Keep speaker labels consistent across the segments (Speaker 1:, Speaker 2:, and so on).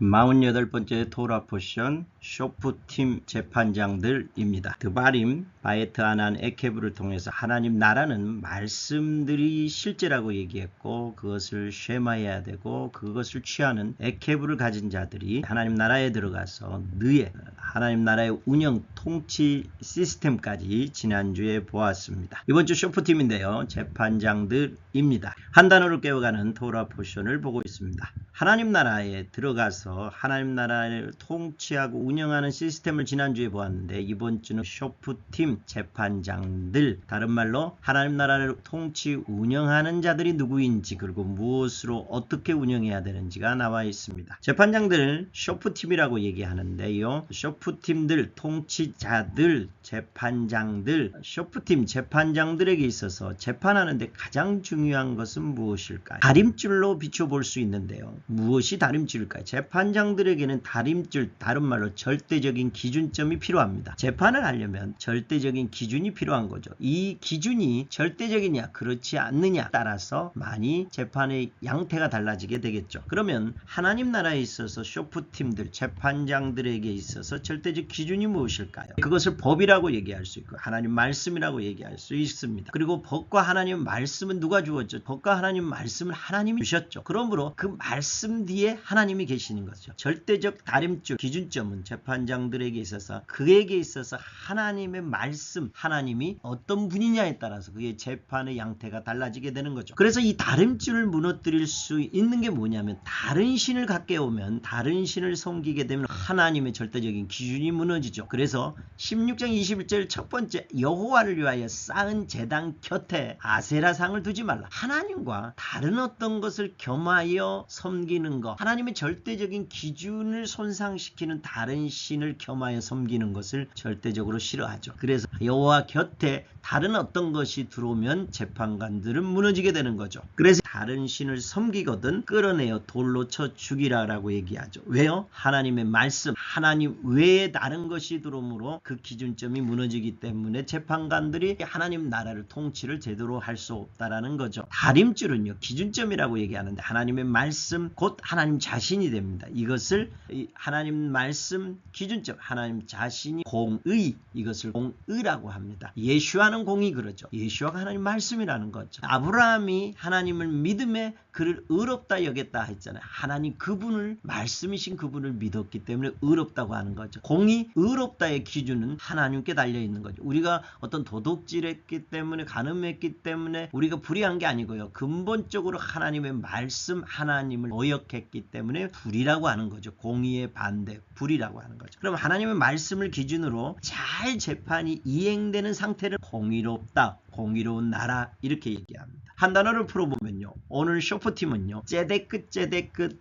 Speaker 1: 48번째 토라 포션 쇼프팀 재판장들입니다. 드바림, 바에트 아난, 에케브를 통해서 하나님 나라는 말씀들이 실제라고 얘기했고 그것을 쉐마해야 되고 그것을 취하는 에케브를 가진 자들이 하나님 나라에 들어가서 너의 하나님 나라의 운영 통치 시스템까지 지난주에 보았습니다. 이번 주 쇼프팀인데요. 재판장들입니다. 한 단어를 깨워가는 토라 포션을 보고 있습니다. 하나님 나라에 들어가서 하나님 나라를 통치하고 운영하는 시스템을 지난주에 보았는데 이번 주는 쇼프팀 재판장들, 다른 말로 하나님 나라를 통치 운영하는 자들이 누구인지 그리고 무엇으로 어떻게 운영해야 되는지가 나와 있습니다. 재판장들 쇼프팀이라고 얘기하는데요. 쇼프팀들, 통치자들, 재판장들, 쇼프팀 재판장들에게 있어서 재판하는데 가장 중요한 것은 무엇일까요? 다림줄로 비춰볼 수 있는데요. 무엇이 다림줄일까요? 재판장들에게는 다림줄, 다른 말로 절대적인 기준점이 필요합니다. 재판을 하려면 절대적인 기준이 필요한 거죠. 이 기준이 절대적이냐 그렇지 않느냐 따라서 많이 재판의 양태가 달라지게 되겠죠. 그러면 하나님 나라에 있어서 쇼프팀들, 재판장들에게 있어서 절대적 기준이 무엇일까요? 그것을 법이라고 얘기할 수 있고 하나님 말씀이라고 얘기할 수 있습니다. 그리고 법과 하나님 말씀은 누가 주었죠? 법과 하나님 말씀을 하나님이 주셨죠. 그러므로 그 말씀 뒤에 하나님이 계시는 거죠. 절대적 다림줄, 기준점은 재판장들에게 있어서 그에게 있어서 하나님의 말씀, 하나님이 어떤 분이냐에 따라서 그의 재판의 양태가 달라지게 되는 거죠. 그래서 이 다림줄을 무너뜨릴 수 있는 게 뭐냐면 다른 신을 갖게 오면 다른 신을 섬기게 되면 하나님의 절대적인 기준이 무너지죠. 그래서 16장 21절 첫 번째 여호와를 위하여 쌓은 제단 곁에 아세라상을 두지 말라. 하나님과 다른 어떤 것을 겸하여 섬기는 것, 하나님의 절대적인 기준을 손상시키는 다른 신을 겸하여 섬기는 것을 절대적으로 싫어하죠. 그래서 여호와 곁에 다른 어떤 것이 들어오면 재판관들은 무너지게 되는 거죠. 그래서 다른 신을 섬기거든 끌어내어 돌로 쳐 죽이라라고 얘기하죠. 왜요? 하나님의 말씀, 하나님 외에 다른 것이 들어오므로 그 기준점이 무너지기 때문에 재판관들이 하나님 나라를 통치를 제대로 할 수 없다라는 거죠. 다림줄은요, 기준점이라고 얘기하는데 하나님의 말씀, 곧 하나님 자신이 됩니다. 이것을 하나님 말씀 기준점, 하나님 자신이 공의, 이것을 공의라고 합니다. 예수와는 공이 그러죠. 예수와가 하나님 말씀이라는 거죠. 아브라함이 하나님을 믿음에 그를 의롭다 여겼다 했잖아요. 하나님 그분을, 말씀이신 그분을 믿었기 때문에 의롭다고 하는 거죠. 공의, 의롭다의 기준은 하나님께 달려있는 거죠. 우리가 어떤 도둑질했기 때문에, 간음했기 때문에 우리가 불의한 게 아니고요. 근본적으로 하나님의 말씀, 하나님을 어역했기 때문에 불이라고 하는 거죠. 공의의 반대, 불이라고 하는 거죠. 그럼 하나님의 말씀을 기준으로 잘 재판이 이행되는 상태를 공의롭다, 공의로운 나라, 이렇게 얘기합니다. 한 단어를 풀어보면요, 오늘 쇼프팀은요, 제데크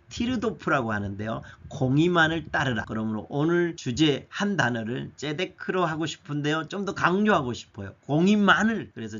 Speaker 1: 티르도프라고 하는데요, 공의만을 따르라. 그러므로 오늘 주제 한 단어를 제데크로 하고 싶은데요, 좀 더 강조하고 싶어요. 공의만을, 그래서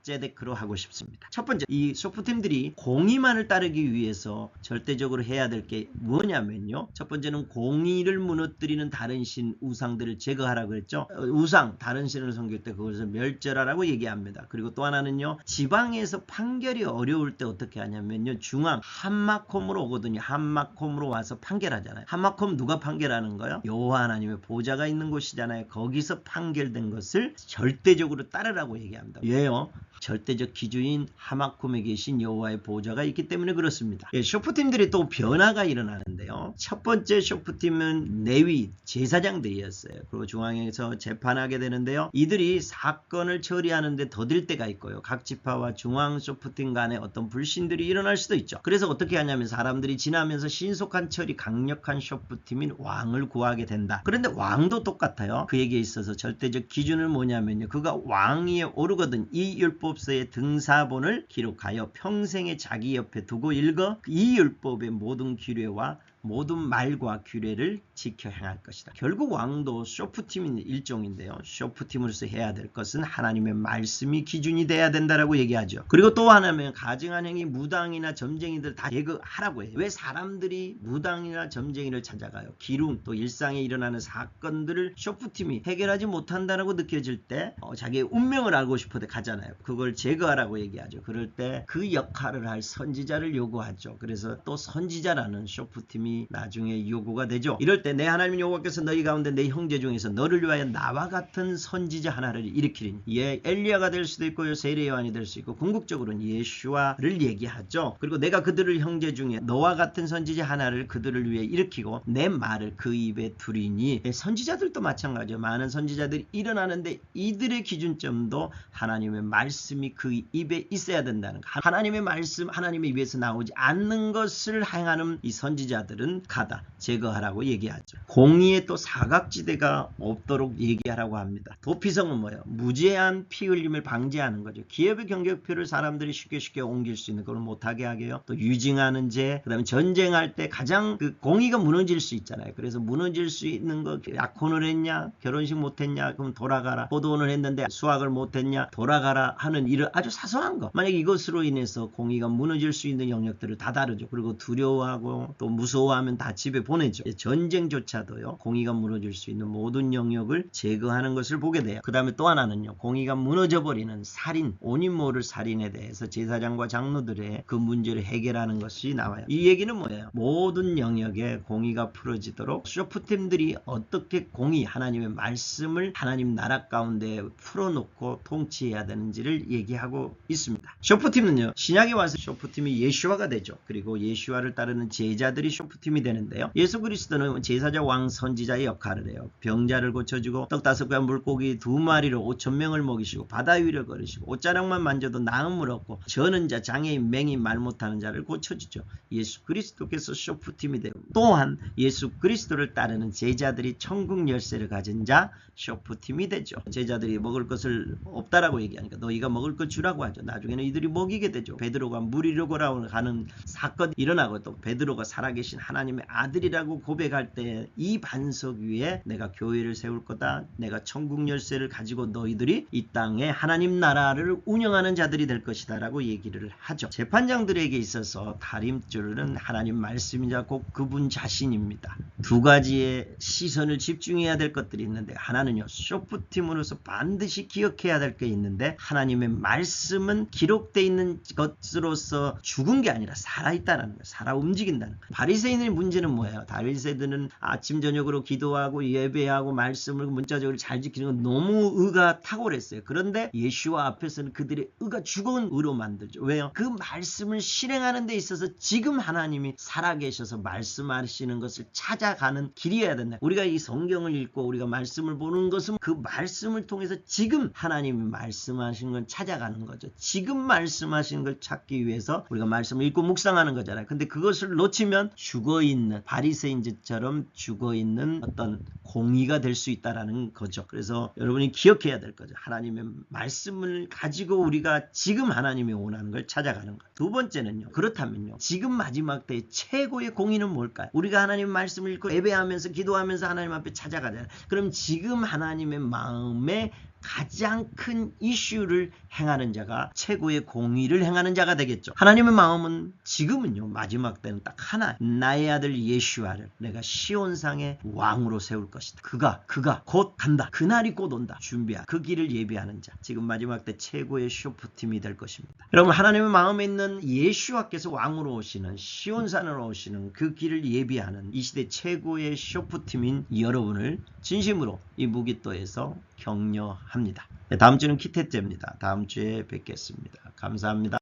Speaker 1: 제데크로 하고 싶습니다. 첫 번째, 이 쇼프팀들이 공의만을 따르기 위해서 절대적으로 해야 될 게 뭐냐면요, 첫 번째는 공의를 무너뜨리는 다른 신, 우상들을 제거하라고 그랬죠. 우상, 다른 신을 섬길 때 그것을 멸절하라고 얘기합니다. 그리고 또 하나는요, 지방에서 판결이 어려울 때 어떻게 하냐면요, 중앙 한마콤으로 오거든요. 한마콤으로 와서 판결하잖아요. 한마콤 누가 판결하는 거예요? 여호와 하나님의 보좌가 있는 곳이잖아요. 거기서 판결된 것을 절대적으로 따르라고 얘기합니다. 왜요? 절대적 기준인 하마콤에 계신 여호와의 보좌가 있기 때문에 그렇습니다. 쇼프팀들이 또 변화가 일어나는데요. 첫 번째 쇼프팀은 레위 제사장들이었어요. 그리고 중앙에서 재판하게 되는데요. 이들이 사건을 처리하는데 더딜 때가 있고요. 각 지파와 중앙 쇼프팀 간에 어떤 불신들이 일어날 수도 있죠. 그래서 어떻게 하냐면 사람들이 지나면서 신속한 처리, 강력한 쇼프팀인 왕을 구하게 된다. 그런데 왕도 똑같아요. 그에게 있어서 절대적 기준은 뭐냐면요, 그가 왕위에 오르거든 이 율법서의 등사본을 기록하여 평생에 자기 옆에 두고 읽어 이 율법의 모든 규례와 모든 말과 규례를 지켜 행할 것이다. 결국 왕도 쇼프팀인 일종인데요. 쇼프팀으로서 해야 될 것은 하나님의 말씀이 기준이 돼야 된다라고 얘기하죠. 그리고 또 하나는 가증한 행위, 무당이나 점쟁이들 다 제거하라고 해요. 왜 사람들이 무당이나 점쟁이를 찾아가요? 기lum, 또 일상에 일어나는 사건들을 쇼프팀이 해결하지 못한다라고 느껴질 때 자기의 운명을 알고 싶어도 가잖아요. 그걸 제거하라고 얘기하죠. 그럴 때 그 역할을 할 선지자를 요구하죠. 그래서 또 선지자라는 쇼프팀이 하나님이 나중에 요구가 되죠. 이럴 때 내 하나님 여호와께서 너희 가운데 내 형제 중에서 너를 위하여 나와 같은 선지자 하나를 일으키리니 예 엘리야가 될 수도 있고 세례 요한이 될 수 있고 궁극적으로는 예수와를 얘기하죠. 그리고 내가 그들을 형제 중에 너와 같은 선지자 하나를 그들을 위해 일으키고 내 말을 그 입에 두리니 선지자들도 마찬가지죠. 많은 선지자들이 일어나는데 이들의 기준점도 하나님의 말씀이 그 입에 있어야 된다는 거. 하나님의 말씀 하나님의 입에서 나오지 않는 것을 행하는 이 선지자들은 가다 제거하라고 얘기하죠. 공의의 또 사각지대가 없도록 얘기하라고 합니다. 도피성은 뭐예요? 무제한 피 흘림을 방지하는 거죠. 기업의 경력표를 사람들이 쉽게 옮길 수 있는 걸 못하게 하게요. 또 유증하는 죄, 그다음에 전쟁할 때 가장 그 공의가 무너질 수 있잖아요. 그래서 무너질 수 있는 거 약혼을 했냐, 결혼식 못했냐, 그럼 돌아가라. 포도원을 했는데 수학을 못했냐, 돌아가라 하는 이런 아주 사소한 거. 만약 이것으로 인해서 공의가 무너질 수 있는 영역들을 다 다루죠. 그리고 두려워하고 또 무서워하면 다 집에 보내죠. 전쟁조차도요. 공의가 무너질 수 있는 모든 영역을 제거하는 것을 보게 돼요. 그 다음에 또 하나는요. 공의가 무너져버리는 살인, 온인 모를 살인에 대해서 제사장과 장로들의 그 문제를 해결하는 것이 나와요. 이 얘기는 뭐예요? 모든 영역에 공의가 풀어지도록 쇼프팀들이 어떻게 공의, 하나님의 말씀을 하나님 나라 가운데 풀어놓고 통치해야 되는지를 얘기하고 있습니다. 쇼프팀은요. 신약에 와서 쇼프팀이 예수화가 되죠. 그리고 예수화를 따르는 제자들이 쇼프팀이 되는데요. 예수 그리스도는 제사장 왕 선지자의 역할을 해요. 병자를 고쳐주고 떡 5개와 물고기 2마리로 5,000명을 먹이시고 바다 위를 걸으시고 옷자락만 만져도 나음을 얻고 저는 자, 장애인, 맹인, 말 못하는 자를 고쳐주죠. 예수 그리스도께서 쇼프팀이 되고 또한 예수 그리스도를 따르는 제자들이 천국 열쇠를 가진 자 쇼프팀이 되죠. 제자들이 먹을 것을 없다라고 얘기하니까 너희가 먹을 것 주라고 하죠. 나중에는 이들이 먹이게 되죠. 베드로가 무리로 가는 사건이 일어나고 또 베드로가 살아계신 하나님의 아들이라고 고백할 때 이 반석 위에 내가 교회를 세울 거다. 내가 천국 열쇠를 가지고 너희들이 이 땅에 하나님 나라를 운영하는 자들이 될 것이다 라고 얘기를 하죠. 재판장들에게 있어서 다림줄은 하나님 말씀이자 곧 그분 자신입니다. 두 가지의 시선을 집중해야 될 것들이 있는데 하나는요. 쇼프팀으로서 반드시 기억해야 될 게 있는데 하나님의 말씀은 기록되어 있는 것으로서 죽은 게 아니라 살아있다는 거예요. 살아 움직인다는 거예요. 바리새인의 문제는 뭐예요? 바리새인들은 아침 저녁으로 기도하고 예배하고 말씀을 문자적으로 잘 지키는 건 너무 의가 탁월했어요. 그런데 예수와 앞에서는 그들의 의가 죽은 의로 만들죠. 왜요? 그 말씀을 실행하는 데 있어서 지금 하나님이 살아계셔서 말씀하시는 것을 찾아가는 길이어야 된다. 우리가 이 성경을 읽고 우리가 말씀을 보는 것은 그 말씀을 통해서 지금 하나님이 말씀하신 건 찾아가는 거죠. 지금 말씀하신 걸 찾기 위해서 우리가 말씀을 읽고 묵상하는 거잖아요. 근데 그것을 놓치면 죽어있는 바리새인처럼 죽어있는 어떤 공의가 될 수 있다라는 거죠. 그래서 여러분이 기억해야 될 거죠. 하나님의 말씀을 가지고 우리가 지금 하나님이 원하는 걸 찾아가는 것. 두 번째는요. 그렇다면요. 지금 마지막 때의 최고의 공의는 뭘까요? 우리가 하나님 말씀을 읽고 예배하면서 기도하면서 하나님 앞에 찾아가잖아요. 그럼 지금 하나님의 마음에 가장 큰 이슈를 행하는 자가 최고의 공의를 행하는 자가 되겠죠. 하나님의 마음은 지금은요. 마지막 때는 딱 하나. 나의 아들 예수아를 내가 시온상의 왕으로 세울 것이다. 그가 곧 간다. 그날이 곧 온다. 준비하. 그 길을 예비하는 자. 지금 마지막 때 최고의 쇼프팀이 될 것입니다. 여러분 하나님의 마음에 있는 예수아께서 왕으로 오시는 시온산으로 오시는 그 길을 예비하는 이 시대 최고의 쇼프팀인 여러분을 진심으로 이 무기또에서 격려합니다. 다음 주는 키테째입니다. 다음 주에 뵙겠습니다. 감사합니다.